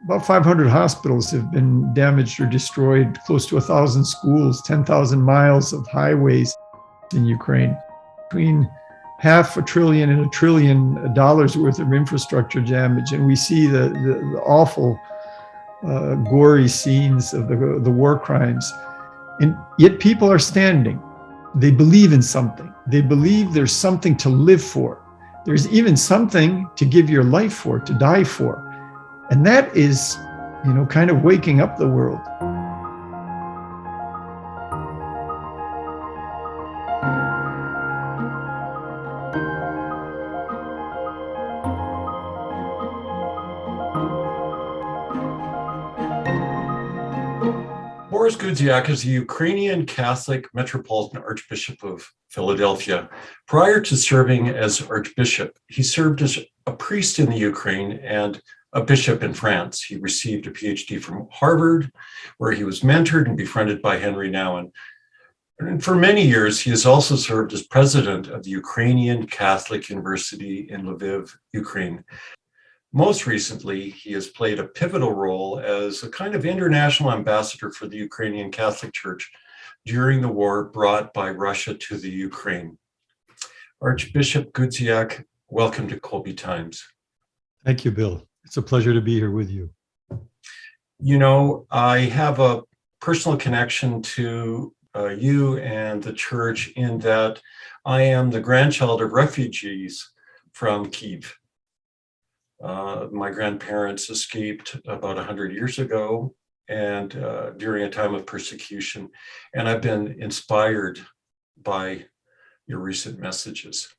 about 500 hospitals have been damaged or destroyed, close to 1,000 schools, 10,000 miles of highways in Ukraine. Between $500 billion and $1 trillion worth of infrastructure damage. And we see the awful, gory scenes of the war crimes. And yet people are standing. They believe in something. They believe there's something to live for. There's even something to give your life for, to die for. And that is, kind of waking up the world. Borys Gudziak is the Ukrainian Catholic Metropolitan Archbishop of Philadelphia. Prior to serving as Archbishop, he served as a priest in the Ukraine and a bishop in France. He received a PhD from Harvard, where he was mentored and befriended by Henry Nouwen. And for many years, he has also served as president of the Ukrainian Catholic University in Lviv, Ukraine. Most recently, he has played a pivotal role as a kind of international ambassador for the Ukrainian Catholic Church during the war brought by Russia to the Ukraine. Archbishop Gudziak, welcome to Kolbe Times. Thank you, Bill. It's a pleasure to be here with you. I have a personal connection to you and the church in that I am the grandchild of refugees from Kyiv. My grandparents escaped about 100 years ago and during a time of persecution, and I've been inspired by your recent messages.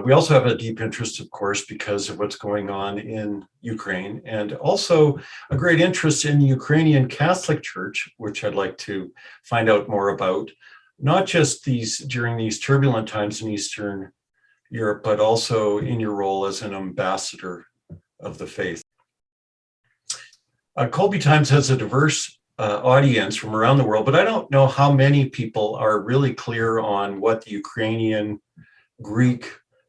We also have a deep interest, of course, because of what's going on in Ukraine, and also a great interest in the Ukrainian Catholic Church, which I'd like to find out more about, not just during these turbulent times in Eastern Europe, but also in your role as an ambassador of the faith. Kolbe Times has a diverse audience from around the world, but I don't know how many people are really clear on what the Ukrainian Greek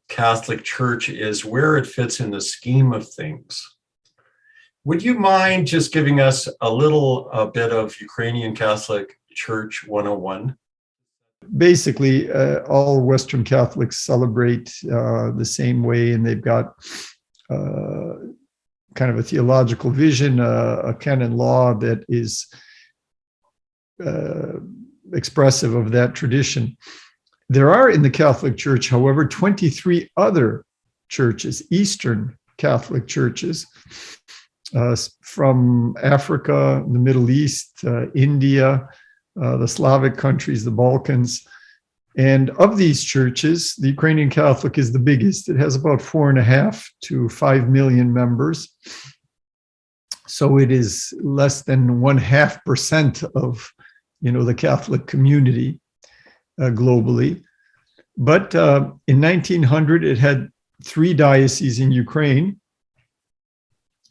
Catholic Church is, where it fits in the scheme of things. Would you mind just giving us a bit of Ukrainian Catholic Church 101? Basically, all Western Catholics celebrate the same way, and they've got kind of a theological vision, a canon law that is expressive of that tradition. There are in the Catholic Church, however, 23 other churches, Eastern Catholic churches, from Africa, the Middle East, India, the Slavic countries, the Balkans. And of these churches, the Ukrainian Catholic is the biggest. It has about 4.5 to 5 million members. So it is less than 0.5% of, the Catholic community globally. But in 1900, it had 3 dioceses in Ukraine.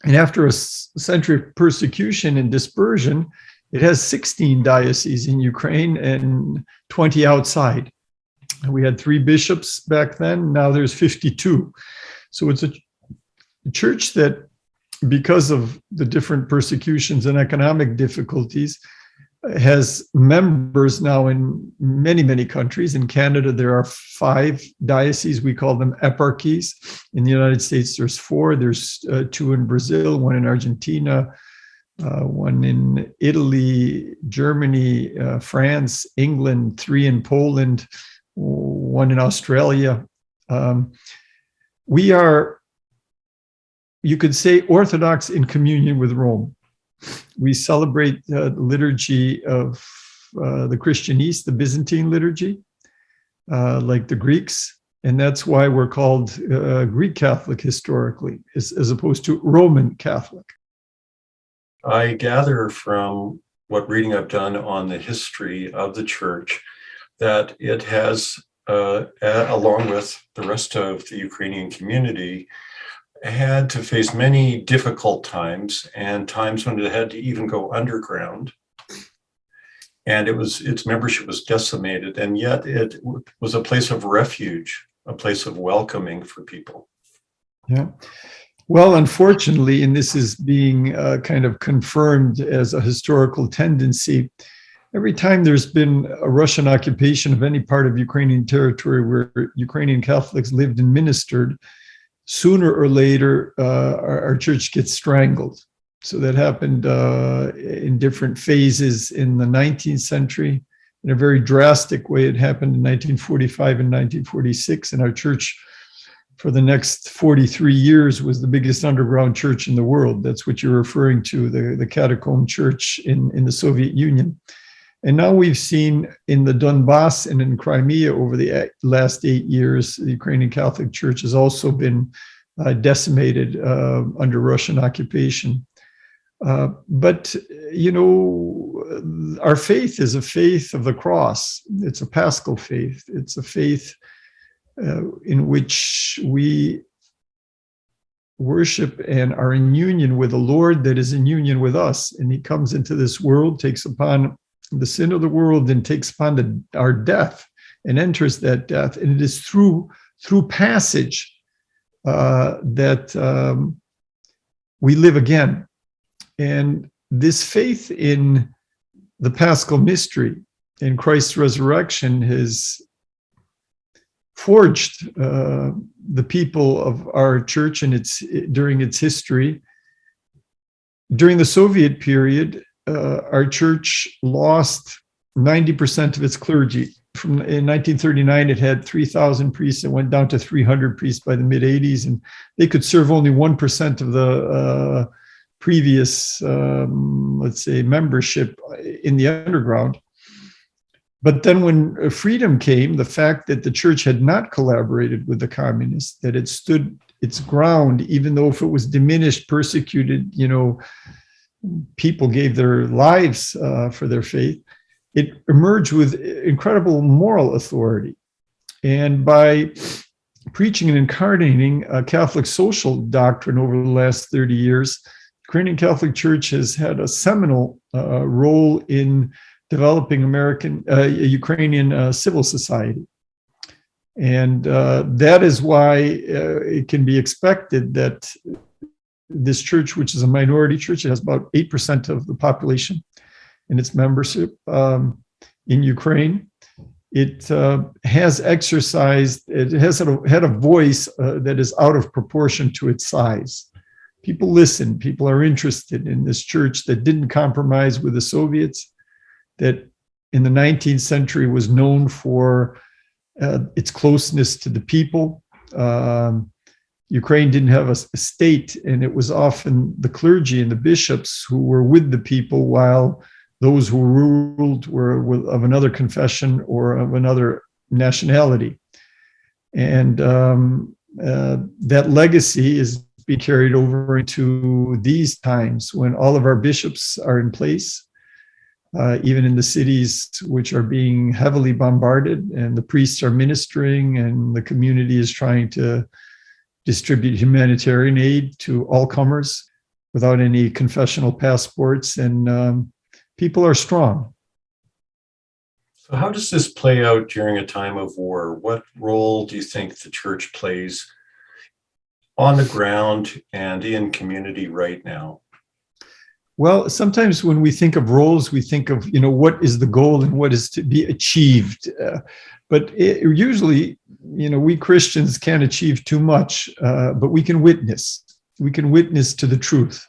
And after a century of persecution and dispersion, it has 16 dioceses in Ukraine and 20 outside. We had 3 bishops back then. Now there's 52. So it's a church that, because of the different persecutions and economic difficulties, has members now in many, many countries. In Canada, there are 5 dioceses. We call them eparchies. In the United States, there's 4. There's 2 in Brazil, 1 in Argentina, 1 in Italy, Germany, France, England, 3 in Poland, 1 in Australia. We are, you could say, Orthodox in communion with Rome. We celebrate the liturgy of the Christian East, the Byzantine liturgy, like the Greeks. And that's why we're called Greek Catholic historically, as opposed to Roman Catholic. I gather from what reading I've done on the history of the church that it has, along with the rest of the Ukrainian community, had to face many difficult times, and times when it had to even go underground. And its membership was decimated, and yet it was a place of refuge, a place of welcoming for people. Yeah. Well, unfortunately, and this is being kind of confirmed as a historical tendency, every time there's been a Russian occupation of any part of Ukrainian territory where Ukrainian Catholics lived and ministered, sooner or later, our church gets strangled. So that happened in different phases in the 19th century. In a very drastic way, it happened in 1945 and 1946, and our church for the next 43 years was the biggest underground church in the world. That's what you're referring to, the catacomb church in the Soviet Union. And now we've seen in the Donbass and in Crimea over the last 8 years, the Ukrainian Catholic Church has also been decimated under Russian occupation. But, you know, our faith is a faith of the cross. It's a Paschal faith. It's a faith in which we worship and are in union with a Lord that is in union with us. And he comes into this world, takes upon the sin of the world, and takes upon our death and enters that death. And it is through passage that we live again. And this faith in the Paschal mystery, in Christ's resurrection, has forged the people of our church during its history. During the Soviet period, our church lost 90% of its clergy. In 1939, it had 3,000 priests. It went down to 300 priests by the mid-'80s, and they could serve only 1% of the previous, let's say, membership in the underground. But then when freedom came, the fact that the church had not collaborated with the communists, that it stood its ground, even though if it was diminished, persecuted, you know, people gave their lives for their faith, it emerged with incredible moral authority. And by preaching and incarnating a Catholic social doctrine over the last 30 years, the Ukrainian Catholic Church has had a seminal role in developing Ukrainian civil society. And that is why it can be expected that this church, which is a minority church, it has about 8% of the population in its membership in Ukraine. It has exercised, it has had a voice that is out of proportion to its size. People listen, people are interested in this church that didn't compromise with the Soviets, that in the 19th century was known for its closeness to the people. Ukraine didn't have a state, and it was often the clergy and the bishops who were with the people, while those who ruled were of another confession or of another nationality. And that legacy is being carried over into these times when all of our bishops are in place. Even in the cities which are being heavily bombarded, and the priests are ministering, and the community is trying to distribute humanitarian aid to all comers without any confessional passports, and people are strong. So how does this play out during a time of war? What role do you think the church plays on the ground and in community right now? Well, sometimes when we think of roles, we think of, you know, what is the goal and what is to be achieved. But usually, you know, we Christians can't achieve too much, but we can witness. We can witness to the truth.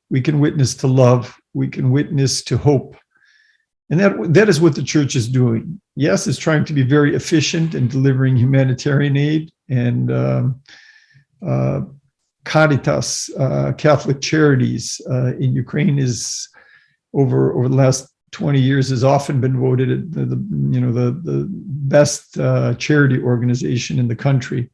We can witness to love. We can witness to hope. And that is what the church is doing. Yes, it's trying to be very efficient in delivering humanitarian aid, and Caritas, Catholic Charities in Ukraine is over the last 20 years has often been voted the best charity organization in the country.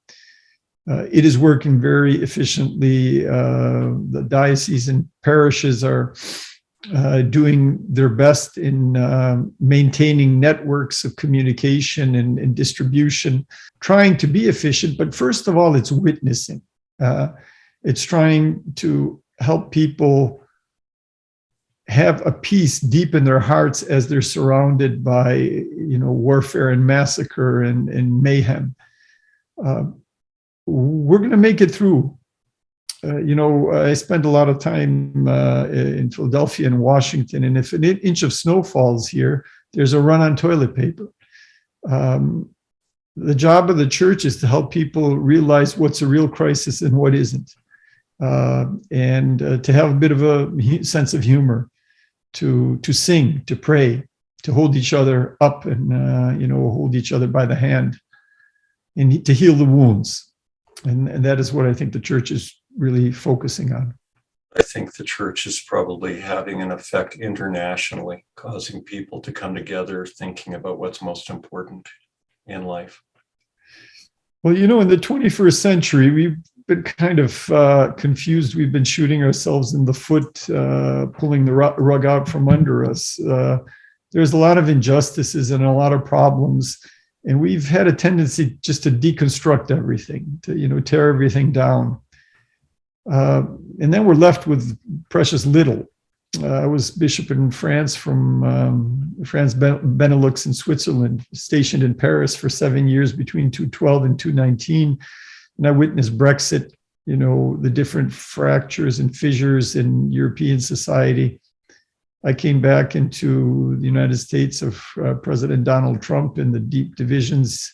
It is working very efficiently. The dioceses and parishes are doing their best in maintaining networks of communication and distribution, trying to be efficient. But first of all, it's witnessing. It's trying to help people have a peace deep in their hearts as they're surrounded by, you know, warfare and massacre and mayhem. We're going to make it through. I spend a lot of time in Philadelphia and Washington, and if an inch of snow falls here, there's a run on toilet paper. The job of the church is to help people realize what's a real crisis and what isn't, and to have a bit of a sense of humor, to sing, to pray, to hold each other up, and hold each other by the hand, and to heal the wounds. And that is what I think the church is really focusing on. I think the church is probably having an effect internationally, causing people to come together, thinking about what's most important in life. Well, in the 21st century, we've been kind of confused. We've been shooting ourselves in the foot, pulling the rug out from under us. There's a lot of injustices and a lot of problems. And we've had a tendency just to deconstruct everything, to tear everything down. And then we're left with precious little. I was bishop in France, from France, Benelux, and Switzerland, stationed in Paris for 7 years between 2012 and 2019. And I witnessed Brexit, the different fractures and fissures in European society. I came back into the United States of President Donald Trump, and the deep divisions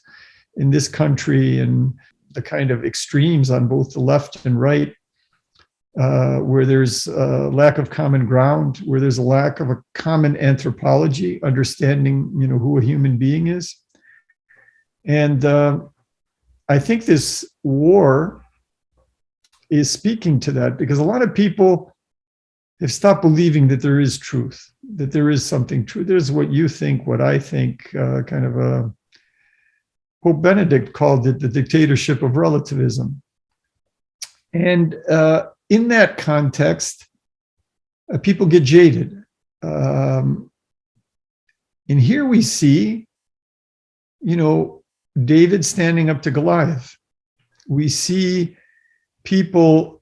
in this country, and the kind of extremes on both the left and right, where there's a lack of common ground, where there's a lack of a common anthropology, understanding, who a human being is. And I think this war is speaking to that, because a lot of people have stopped believing that there is truth, that there is something true. There's what you think, what I think, kind of a, Pope Benedict called it the dictatorship of relativism. And in that context, people get jaded. And here we see, David standing up to Goliath. We see people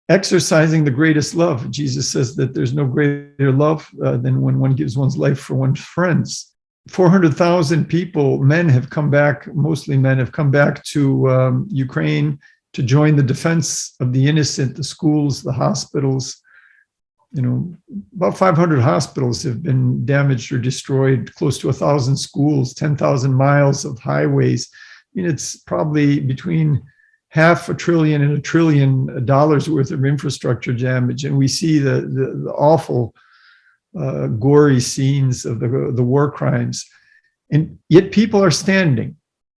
exercising the greatest love. Jesus says that there's no greater love than when one gives one's life for one's friends. 400,000 people, men have come back, mostly men have come back to Ukraine to join the defense of the innocent, the schools, the hospitals. About 500 hospitals have been damaged or destroyed, close to 1,000 schools, 10,000 miles of highways. It's probably between $500 billion and $1 trillion worth of infrastructure damage. And we see the awful, gory scenes of the war crimes. And yet people are standing.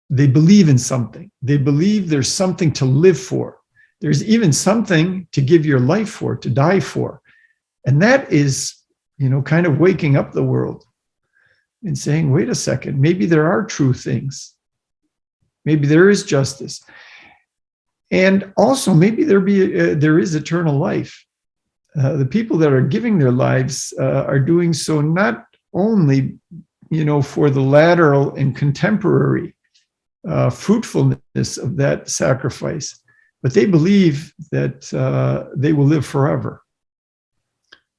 They believe in something. They believe there's something to live for. There's even something to give your life for, to die for. And that is, kind of waking up the world and saying, wait a second, maybe there are true things. Maybe there is justice. And also, maybe there is eternal life. The people that are giving their lives are doing so not only, for the lateral and contemporary fruitfulness of that sacrifice, but they believe that they will live forever.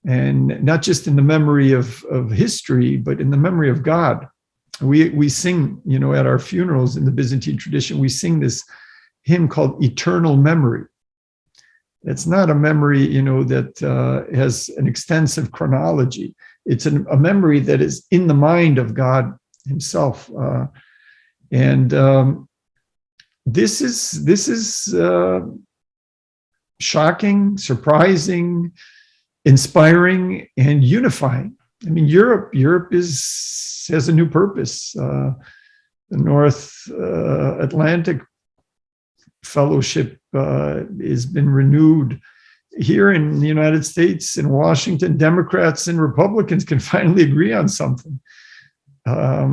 And not just in the memory of history, but in the memory of God. We sing, at our funerals in the Byzantine tradition, we sing this hymn called Eternal Memory. It's not a memory, that has an extensive chronology. It's a memory that is in the mind of God himself. This is shocking, surprising, inspiring, and unifying. I mean, Europe has a new purpose. The North Atlantic Fellowship has been renewed. Here in the United States, in Washington, Democrats and Republicans can finally agree on something. I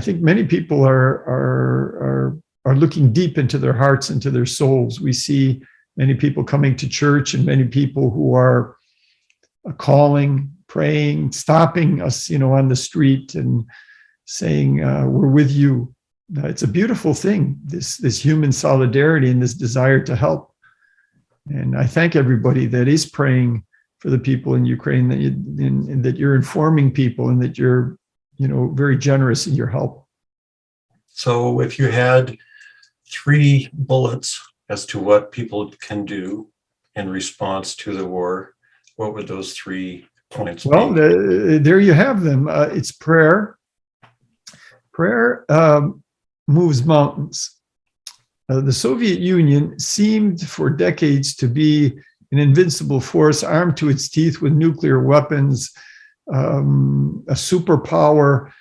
think many people are looking deep into their hearts, into their souls. We see many people coming to church, and many people who are calling, praying, stopping us, on the street and saying, we're with you. It's a beautiful thing, this human solidarity and this desire to help. And I thank everybody that is praying for the people in Ukraine, that you're informing people, and that you're, very generous in your help. So if you had 3 bullets as to what people can do in response to the war, what would those 3 points Well, be? there you have them. It's prayer. Prayer moves mountains. The Soviet Union seemed for decades to be an invincible force armed to its teeth with nuclear weapons, a superpower.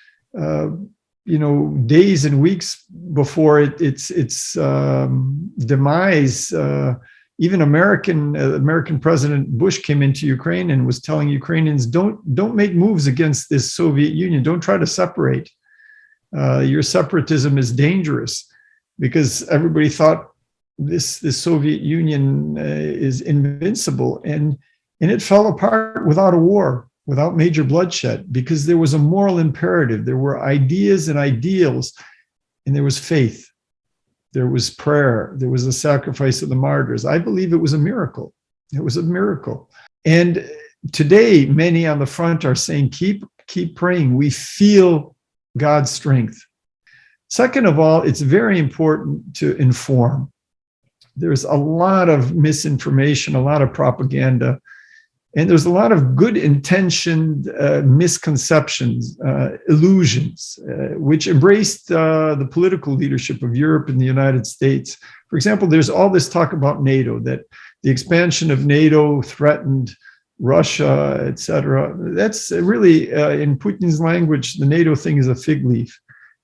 Days and weeks before its demise, even American President Bush came into Ukraine and was telling Ukrainians, don't make moves against this Soviet Union. Don't try to separate. Your separatism is dangerous, because everybody thought this Soviet Union is invincible, and it fell apart without a war, without major bloodshed, because there was a moral imperative. There were ideas and ideals, and there was faith. There was prayer. There was the sacrifice of the martyrs. I believe it was a miracle. It was a miracle. And today, many on the front are saying, keep praying. We feel God's strength. Second of all, it's very important to inform. There's a lot of misinformation, a lot of propaganda, and there's a lot of good intentioned misconceptions, illusions, which embraced the political leadership of Europe and the United States. For example, there's all this talk about NATO, that the expansion of NATO threatened Russia, etc. That's really, in Putin's language, the NATO thing is a fig leaf,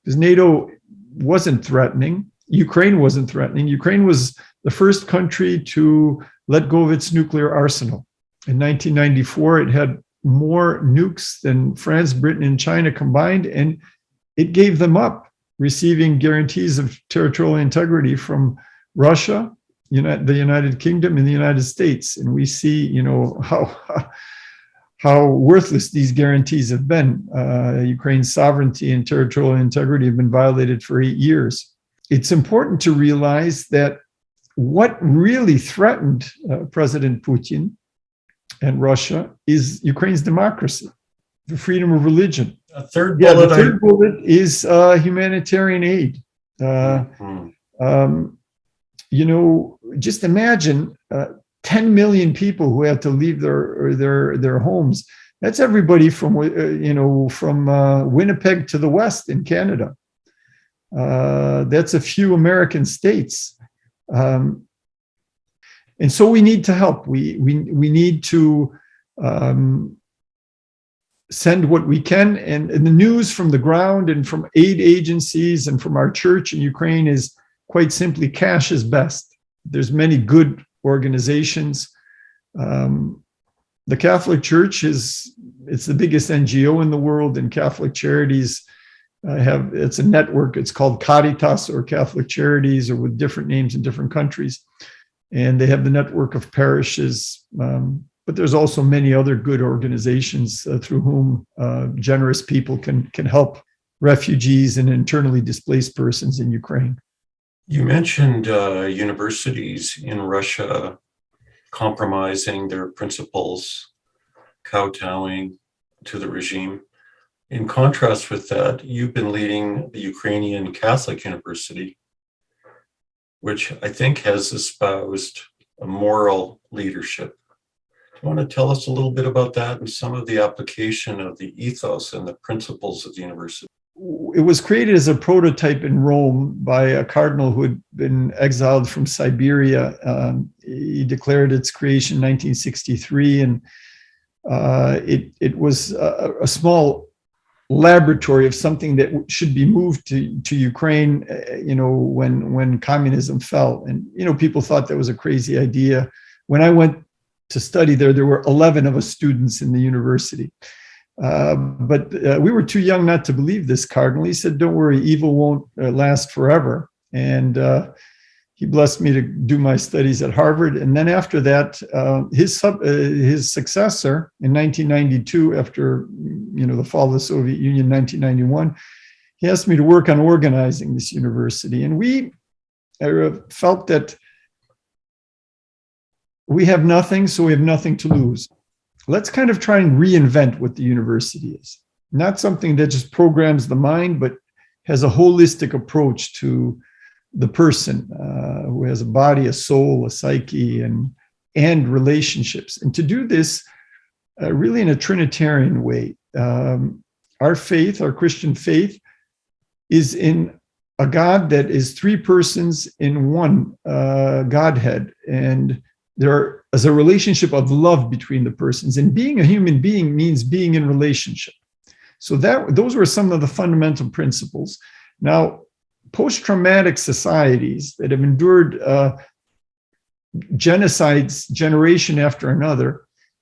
because NATO wasn't threatening. Ukraine wasn't threatening. Ukraine was the first country to let go of its nuclear arsenal. In 1994, it had more nukes than France, Britain, and China combined, and it gave them up, receiving guarantees of territorial integrity from Russia, the United Kingdom, and the United States. And we see, how worthless these guarantees have been. Ukraine's sovereignty and territorial integrity have been violated for 8 years. It's important to realize that what really threatened President Putin and Russia is Ukraine's democracy, the freedom of religion. A third bullet. The third bullet is humanitarian aid. Just imagine 10 million people who had to leave their homes. That's everybody from Winnipeg to the west in Canada. That's a few American states. And so we need to help. We need to send what we can. And the news from the ground and from aid agencies and from our church in Ukraine is quite simply cash is best. There's many good organizations. The Catholic Church it's the biggest NGO in the world, and Catholic Charities it's a network. It's called Caritas, or Catholic Charities, or with different names in different countries. And they have the network of parishes. But there's also many other good organizations through whom generous people can help refugees and internally displaced persons in Ukraine. You mentioned universities in Russia compromising their principles, kowtowing to the regime. In contrast with that, you've been leading the Ukrainian Catholic University, which I think has espoused a moral leadership. Do you want to tell us a little bit about that and some of the application of the ethos and the principles of the university? It was created as a prototype in Rome by a cardinal who had been exiled from Siberia. He declared its creation in 1963, and it was a small laboratory of something that should be moved to Ukraine, when communism fell. And, people thought that was a crazy idea. When I went to study there were 11 of us students in the university. But we were too young not to believe this cardinal. He said, don't worry, evil won't last forever. And he blessed me to do my studies at Harvard. And then after that, his successor in 1992, after the fall of the Soviet Union, 1991, he asked me to work on organizing this university. And we felt that we have nothing, so we have nothing to lose. Let's kind of try and reinvent what the university is. Not something that just programs the mind, but has a holistic approach to the person who has a body, a soul, a psyche, and relationships. And to do this really in a Trinitarian way. Our faith, our Christian faith, is in a God that is three persons in one Godhead. And there is a relationship of love between the persons. And being a human being means being in relationship. So those were some of the fundamental principles. Now, post-traumatic societies that have endured genocides generation after another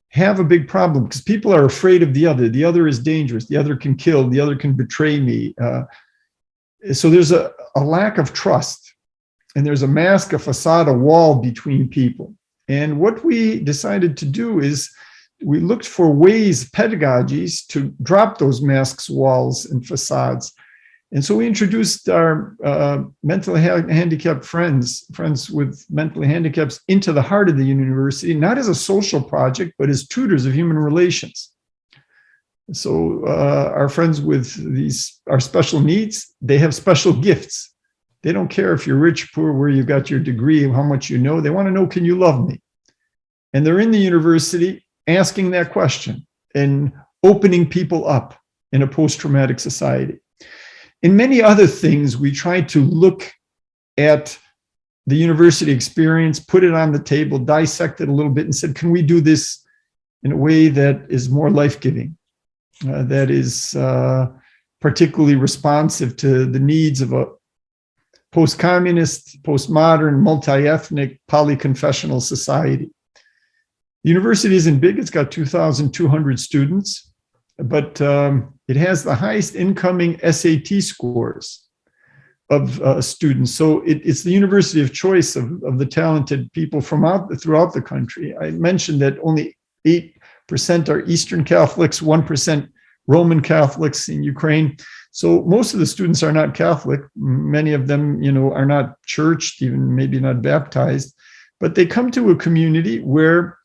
have a big problem because people are afraid of the other. The other is dangerous. The other can kill. The other can betray me. So there's a lack of trust, and there's a mask, a facade, a wall between people. And what we decided to do is we looked for ways, pedagogies, to drop those masks, walls, and facades. And so we introduced our mentally handicapped friends with mentally handicaps into the heart of the university, not as a social project, but as tutors of human relations. So our friends with our special needs, they have special gifts. They don't care if you're rich, poor, where you got your degree, how much you know. They want to know, can you love me? And they're in the university asking that question and opening people up in a post-traumatic society. In many other things, we tried to look at the university experience, put it on the table, dissect it a little bit, and said, can we do this in a way that is more life-giving, that is particularly responsive to the needs of a post-communist, postmodern, multi-ethnic, polyconfessional society. The university isn't big. It's got 2,200 students, but it has the highest incoming SAT scores of students. So it's the university of choice of the talented people from throughout the country. I mentioned that only 8% are Eastern Catholics, 1% Roman Catholics in Ukraine. So most of the students are not Catholic. Many of them, are not churched, even maybe not baptized, but they come to a community where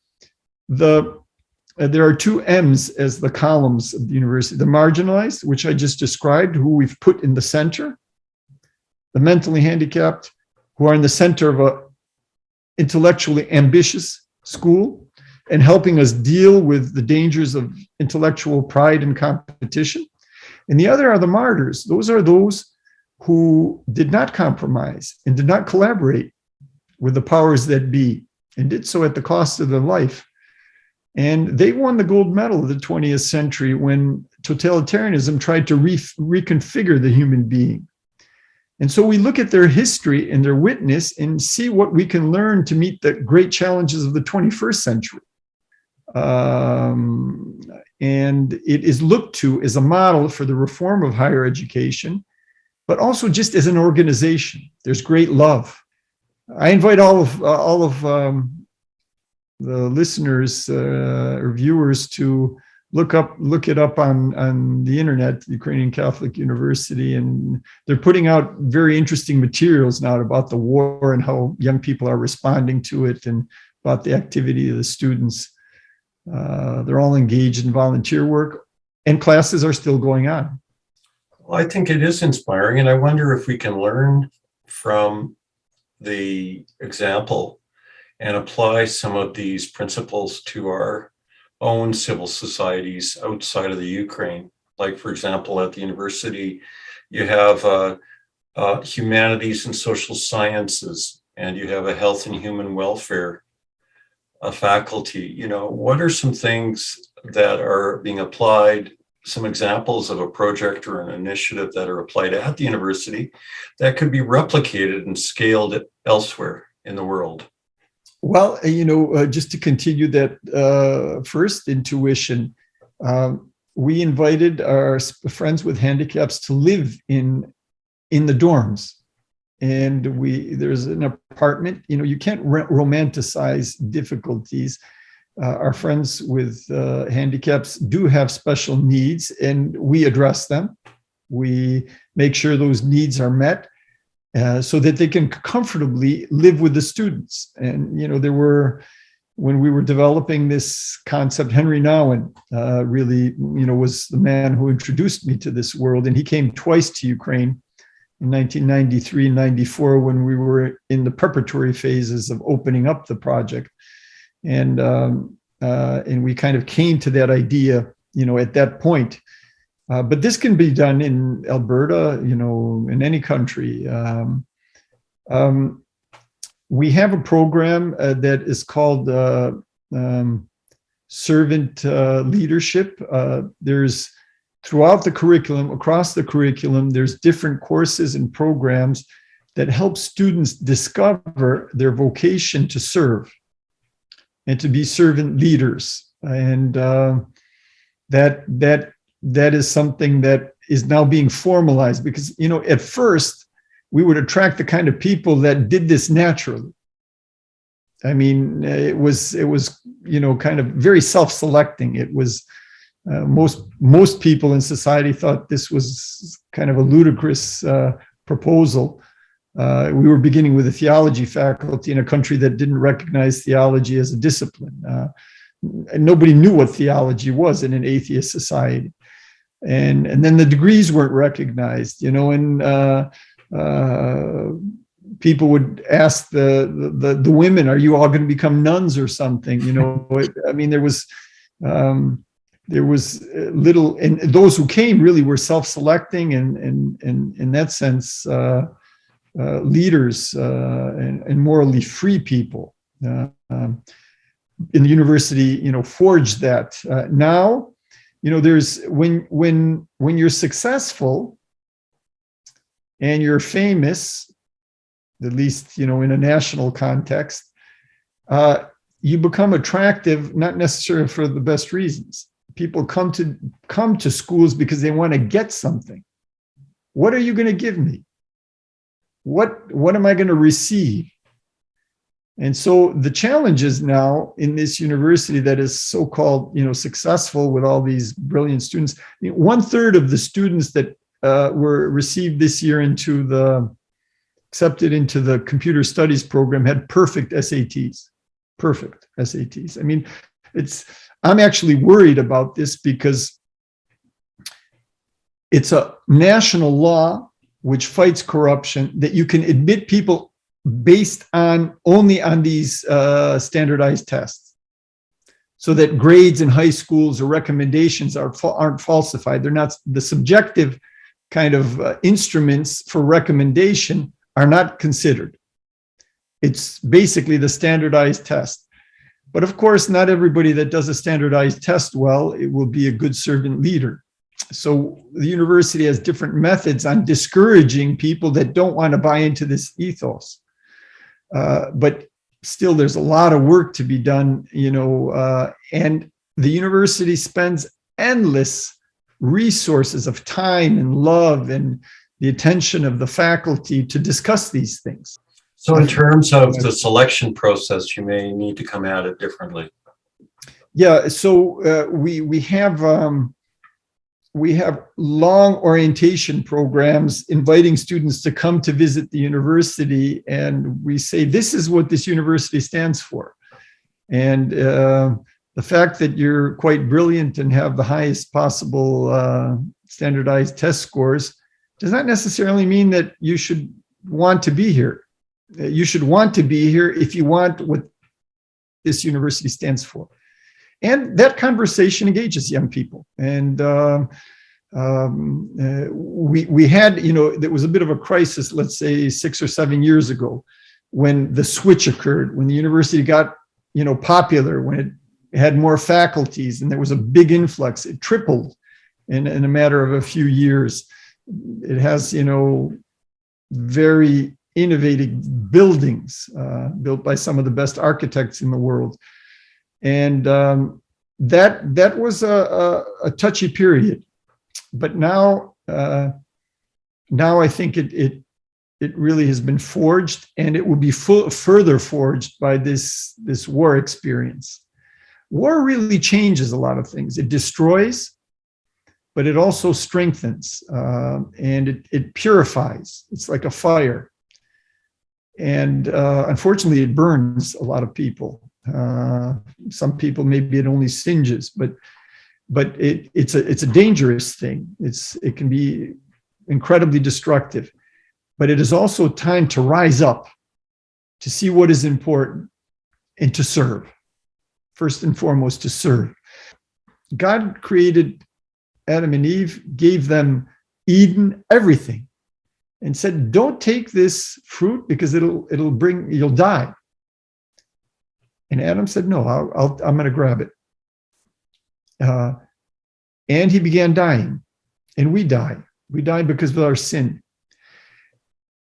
there are two M's as the columns of the university: the marginalized, which I just described, who we've put in the center; the mentally handicapped, who are in the center of a intellectually ambitious school and helping us deal with the dangers of intellectual pride and competition. And the other are the martyrs. Those are those who did not compromise and did not collaborate with the powers that be and did so at the cost of their life. And they won the gold medal of the 20th century when totalitarianism tried to reconfigure the human being. And so we look at their history and their witness and see what we can learn to meet the great challenges of the 21st century. And it is looked to as a model for the reform of higher education, but also just as an organization. There's great love. I invite all of the listeners or viewers to look it up on the internet, the Ukrainian Catholic University, and they're putting out very interesting materials now about the war and how young people are responding to it and about the activity of the students. They're all engaged in volunteer work, and classes are still going on. Well, I think it is inspiring, and I wonder if we can learn from the example and apply some of these principles to our own civil societies outside of the Ukraine. Like, for example, at the university, you have humanities and social sciences, and you have a health and human welfare faculty. What are some things that are being applied, some examples of a project or an initiative that are applied at the university that could be replicated and scaled elsewhere in the world? Well, just to continue that first intuition, we invited our friends with handicaps to live in the dorms. And there's an apartment, you can't romanticize difficulties. Our friends with handicaps do have special needs, and we address them. We make sure those needs are met so that they can comfortably live with the students. And, when we were developing this concept, Henry Nouwen really, was the man who introduced me to this world. And he came twice to Ukraine in 1993, 94, when we were in the preparatory phases of opening up the project. And we kind of came to that idea, at that point. But this can be done in Alberta, in any country. We have a program that is called servant leadership. There's throughout the curriculum, across the curriculum, there's different courses and programs that help students discover their vocation to serve and to be servant leaders. And that is something that is now being formalized, because, at first we would attract the kind of people that did this naturally. I mean, it was kind of very self-selecting. It was most people in society thought this was kind of a ludicrous proposal. We were beginning with a theology faculty in a country that didn't recognize theology as a discipline. Nobody knew what theology was in an atheist society. And then the degrees weren't recognized, and people would ask the women, "Are you all going to become nuns or something?" I mean, there was little, and those who came really were self-selecting and in that sense, leaders and morally free people. In the university, forged that. Now, there's when you're successful and you're famous, at least, in a national context, you become attractive, not necessarily for the best reasons. People come to schools because they want to get something. What are you going to give me? What am I going to receive? And so the challenges now in this university that is so-called, successful with all these brilliant students, 1/3 of the students that were received this year accepted into the computer studies program had perfect SATs. I mean, I'm actually worried about this because it's a national law which fights corruption, that you can admit people based only on these standardized tests, so that grades in high schools or recommendations aren't falsified. They're not, the subjective kind of instruments for recommendation are not considered. It's basically the standardized test. But of course, not everybody that does a standardized test well, it will be a good servant leader. So the university has different methods on discouraging people that don't want to buy into this ethos. But still, there's a lot of work to be done, and the university spends endless resources of time and love and the attention of the faculty to discuss these things. So in terms of the selection process, you may need to come at it differently. Yeah, so we have long orientation programs inviting students to come to visit the university, and we say, this is what this university stands for. And the fact that you're quite brilliant and have the highest possible standardized test scores does not necessarily mean that you should want to be here. You should want to be here if you want what this university stands for. And that conversation engages young people. And we had, there was a bit of a crisis, let's say 6 or 7 years ago, when the switch occurred, when the university got, popular, when it had more faculties and there was a big influx. It tripled in a matter of a few years. It has, very innovative buildings built by some of the best architects in the world. And that was a touchy period. But now I think it really has been forged, and it will be further forged by this war experience. War really changes a lot of things. It destroys, but it also strengthens, and it purifies. It's like a fire. And unfortunately, it burns a lot of people. Some people, maybe it only singes, but it's a dangerous thing. It can be incredibly destructive. but it is also time to rise up, to see what is important, and to serve. First and foremost, to serve. God created Adam and Eve, gave them Eden, everything, and said, don't take this fruit because you'll die. And Adam said, no, I'm going to grab it. And he began dying, and we die. We died because of our sin.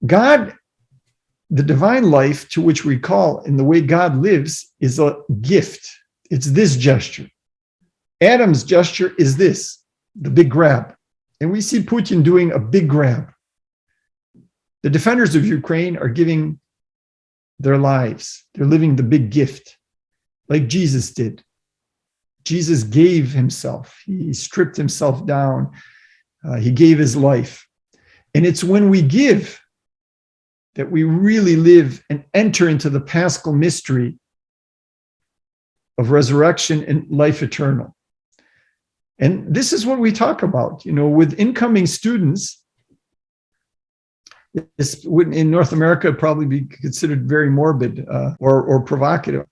God, the divine life to which we call, and the way God lives, is a gift. It's this gesture. Adam's gesture is this, the big grab. And we see Putin doing a big grab. The defenders of Ukraine are giving their lives. They're living the big gift, like Jesus did. Jesus gave himself. He stripped himself down. He gave his life. And it's when we give that we really live and enter into the Paschal mystery of resurrection and life eternal. And this is what we talk about, with incoming students. This would, in North America, probably be considered very morbid or provocative.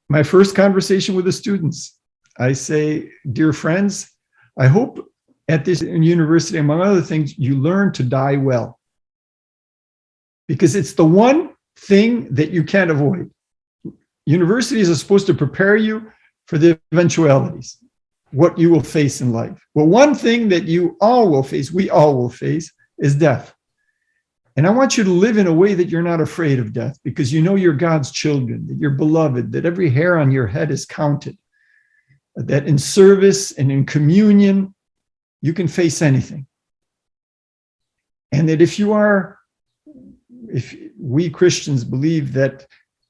My first conversation with the students, I say, dear friends, I hope at this university, among other things, you learn to die well. Because it's the one thing that you can't avoid. Universities are supposed to prepare you for the eventualities, what you will face in life. Well, one thing that you all will face, we all will face, is death. And I want you to live in a way that you're not afraid of death, because you know you're God's children, that you're beloved, that every hair on your head is counted, that in service and in communion, you can face anything. And that if we Christians believe that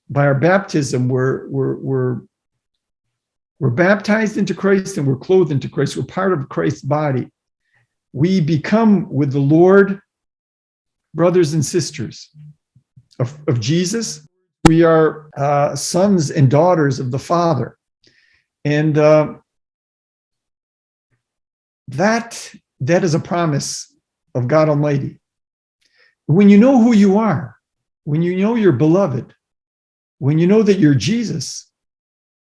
by our baptism, we're baptized into Christ and we're clothed into Christ, we're part of Christ's body, we become with the Lord brothers and sisters of Jesus. We are sons and daughters of the Father. And that is a promise of God Almighty. When you know who you are, when you know you're beloved, when you know that you're Jesus,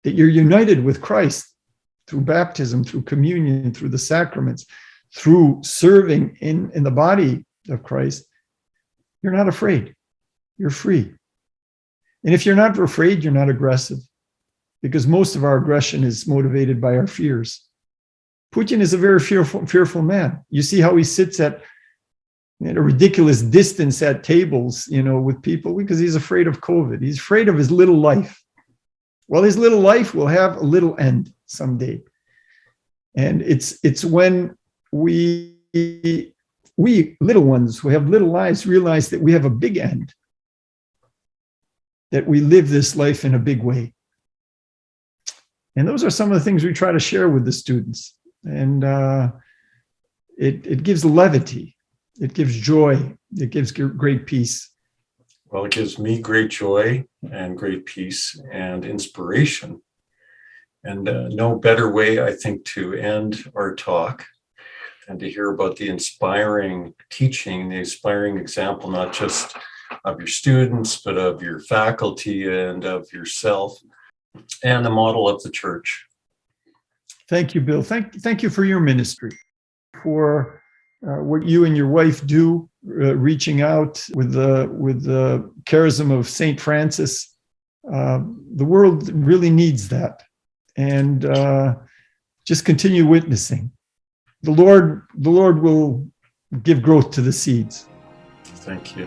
that you're united with Christ through baptism, through communion, through the sacraments, through serving in the body of Christ, you're not afraid. You're free. And if you're not afraid, you're not aggressive, because most of our aggression is motivated by our fears. Putin is a very fearful man. You see how he sits at a ridiculous distance at tables, with people, because he's afraid of COVID. He's afraid of his little life. Well, his little life will have a little end someday. And it's when we little ones who have little lives realize that we have a big end, that we live this life in a big way. And those are some of the things we try to share with the students. And it gives levity. It gives joy. It gives great peace. Well, it gives me great joy and great peace and inspiration. And no better way, I think, to end our talk than to hear about the inspiring teaching, the inspiring example, not just of your students, but of your faculty and of yourself, and the model of the church. Thank you, Bill. Thank you for your ministry, for what you and your wife do, reaching out with the charism of St. Francis. The world really needs that, and just continue witnessing. The Lord will give growth to the seeds. Thank you.